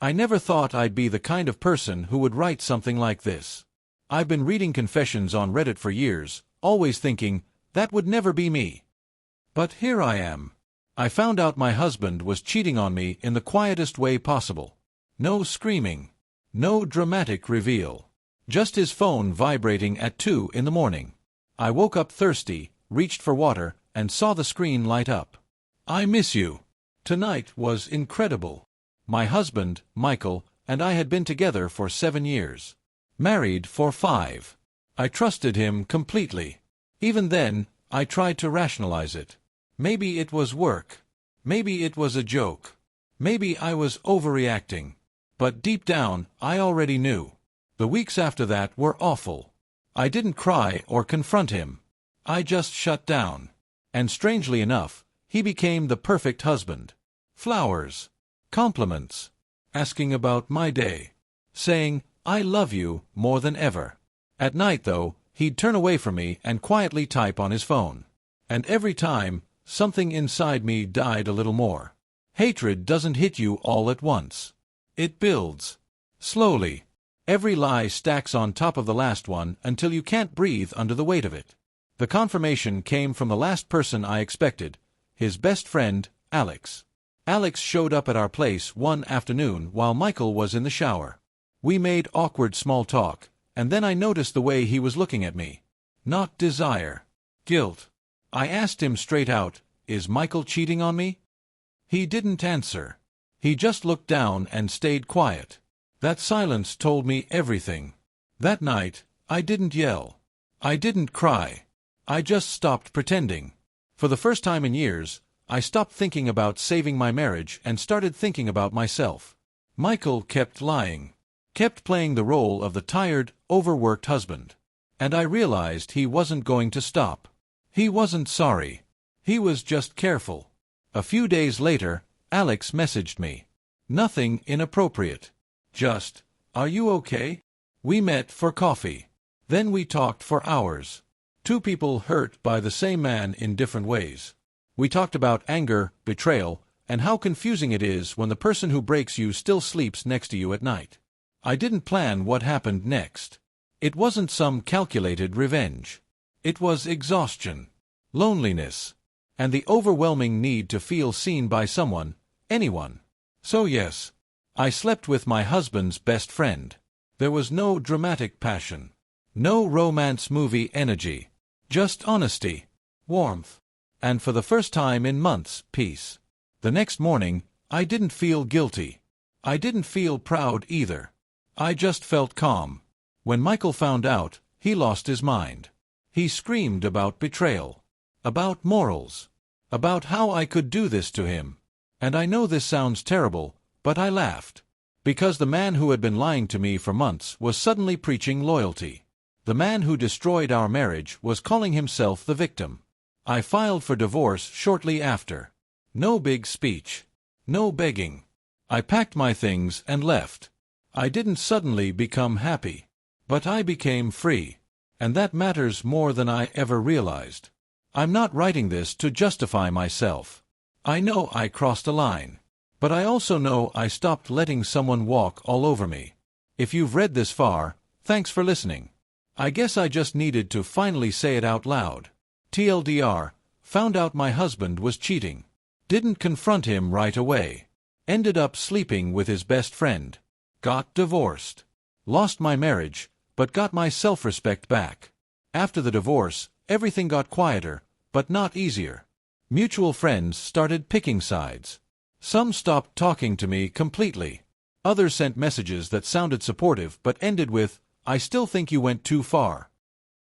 I never thought I'd be the kind of person who would write something like this. I've been reading confessions on Reddit for years, always thinking, that would never be me. But here I am. I found out my husband was cheating on me in the quietest way possible. No screaming. No dramatic reveal. Just his phone vibrating at 2 in the morning. I woke up thirsty, reached for water, and saw the screen light up. I miss you. Tonight was incredible. My husband, Michael, and I had been together for 7 years. Married for 5. I trusted him completely. Even then, I tried to rationalize it. Maybe it was work. Maybe it was a joke. Maybe I was overreacting. But deep down, I already knew. The weeks after that were awful. I didn't cry or confront him. I just shut down. And strangely enough, he became the perfect husband. Flowers. Compliments. Asking about my day. Saying, I love you, more than ever. At night, though, he'd turn away from me and quietly type on his phone. And every time, something inside me died a little more. Hatred doesn't hit you all at once. It builds. Slowly. Every lie stacks on top of the last one until you can't breathe under the weight of it. The confirmation came from the last person I expected, his best friend, Alex. Alex showed up at our place one afternoon while Michael was in the shower. We made awkward small talk, and then I noticed the way he was looking at me. Not desire. Guilt. I asked him straight out, is Michael cheating on me? He didn't answer. He just looked down and stayed quiet. That silence told me everything. That night, I didn't yell. I didn't cry. I just stopped pretending. For the first time in years, I stopped thinking about saving my marriage and started thinking about myself. Michael kept lying. Kept playing the role of the tired, overworked husband. And I realized he wasn't going to stop. He wasn't sorry. He was just careful. A few days later, Alex messaged me. Nothing inappropriate. Just, are you okay? We met for coffee. Then we talked for hours. Two people hurt by the same man in different ways. We talked about anger, betrayal, and how confusing it is when the person who breaks you still sleeps next to you at night. I didn't plan what happened next. It wasn't some calculated revenge. It was exhaustion, loneliness, and the overwhelming need to feel seen by someone, anyone. So yes, I slept with my husband's best friend. There was no dramatic passion. No romance movie energy. Just honesty, warmth, and for the first time in months, peace. The next morning, I didn't feel guilty. I didn't feel proud either. I just felt calm. When Michael found out, he lost his mind. He screamed about betrayal, about morals, about how I could do this to him. And I know this sounds terrible, but I laughed. Because the man who had been lying to me for months was suddenly preaching loyalty. The man who destroyed our marriage was calling himself the victim. I filed for divorce shortly after. No big speech. No begging. I packed my things and left. I didn't suddenly become happy. But I became free. And that matters more than I ever realized. I'm not writing this to justify myself. I know I crossed a line. But I also know I stopped letting someone walk all over me. If you've read this far, thanks for listening. I guess I just needed to finally say it out loud. TLDR, found out my husband was cheating. Didn't confront him right away. Ended up sleeping with his best friend. Got divorced. Lost my marriage, but got my self-respect back. After the divorce, everything got quieter, but not easier. Mutual friends started picking sides. Some stopped talking to me completely. Others sent messages that sounded supportive but ended with, I still think you went too far.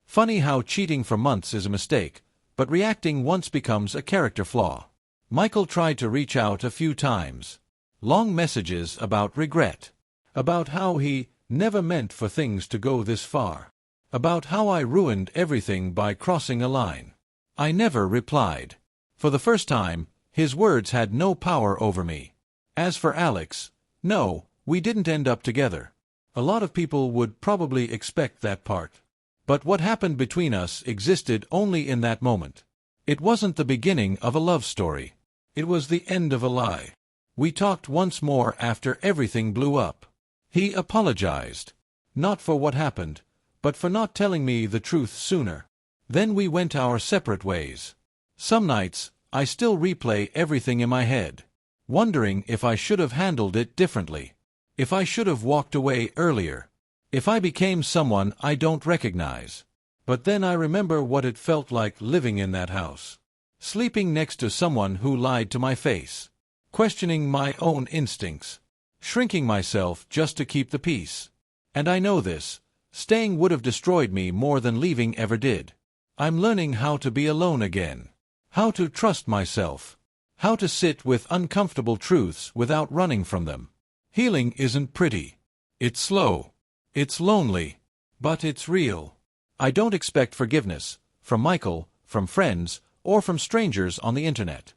Funny how cheating for months is a mistake, but reacting once becomes a character flaw. Michael tried to reach out a few times. Long messages about regret. About how he never meant for things to go this far. About how I ruined everything by crossing a line. I never replied. For the first time, his words had no power over me. As for Alex, no, we didn't end up together. A lot of people would probably expect that part. But what happened between us existed only in that moment. It wasn't the beginning of a love story. It was the end of a lie. We talked once more after everything blew up. He apologized. Not for what happened, but for not telling me the truth sooner. Then we went our separate ways. Some nights, I still replay everything in my head, wondering if I should have handled it differently. If I should have walked away earlier. If I became someone I don't recognize. But then I remember what it felt like living in that house. Sleeping next to someone who lied to my face. Questioning my own instincts. Shrinking myself just to keep the peace. And I know this. Staying would have destroyed me more than leaving ever did. I'm learning how to be alone again. How to trust myself. How to sit with uncomfortable truths without running from them. Healing isn't pretty. It's slow. It's lonely. But it's real. I don't expect forgiveness, from Michael, from friends, or from strangers on the internet.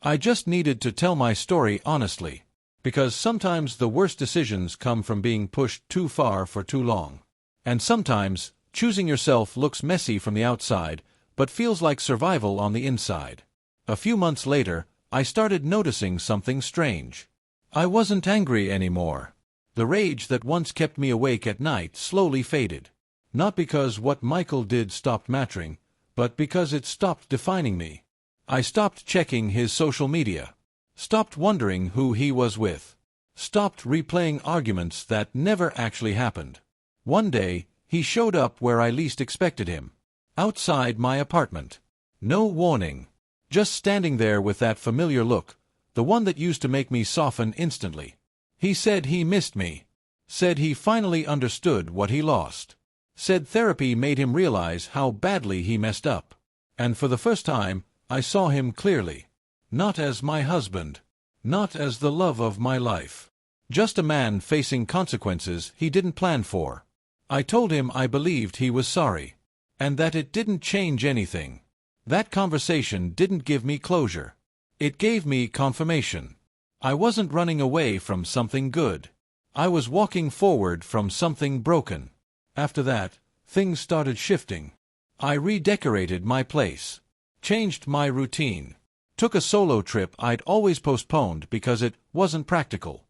I just needed to tell my story honestly. Because sometimes the worst decisions come from being pushed too far for too long. And sometimes, choosing yourself looks messy from the outside, but feels like survival on the inside. A few months later, I started noticing something strange. I wasn't angry anymore. The rage that once kept me awake at night slowly faded. Not because what Michael did stopped mattering, but because it stopped defining me. I stopped checking his social media. Stopped wondering who he was with. Stopped replaying arguments that never actually happened. One day, he showed up where I least expected him. Outside my apartment. No warning. Just standing there with that familiar look, the one that used to make me soften instantly. He said he missed me. Said he finally understood what he lost. Said therapy made him realize how badly he messed up. And for the first time, I saw him clearly. Not as my husband. Not as the love of my life. Just a man facing consequences he didn't plan for. I told him I believed he was sorry. And that it didn't change anything. That conversation didn't give me closure. It gave me confirmation. I wasn't running away from something good. I was walking forward from something broken. After that, things started shifting. I redecorated my place. Changed my routine. Took a solo trip I'd always postponed because it wasn't practical.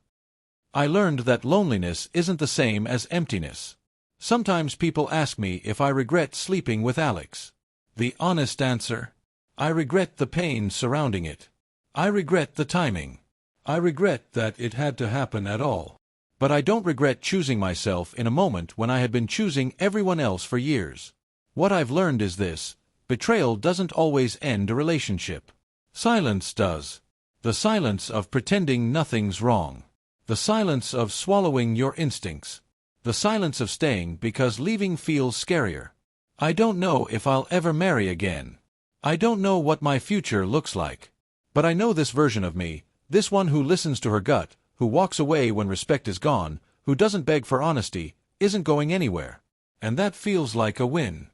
I learned that loneliness isn't the same as emptiness. Sometimes people ask me if I regret sleeping with Alex. The honest answer? I regret the pain surrounding it. I regret the timing. I regret that it had to happen at all. But I don't regret choosing myself in a moment when I had been choosing everyone else for years. What I've learned is this: betrayal doesn't always end a relationship. Silence does. The silence of pretending nothing's wrong. The silence of swallowing your instincts. The silence of staying because leaving feels scarier. I don't know if I'll ever marry again. I don't know what my future looks like. But I know this version of me, this one who listens to her gut, who walks away when respect is gone, who doesn't beg for honesty, isn't going anywhere. And that feels like a win.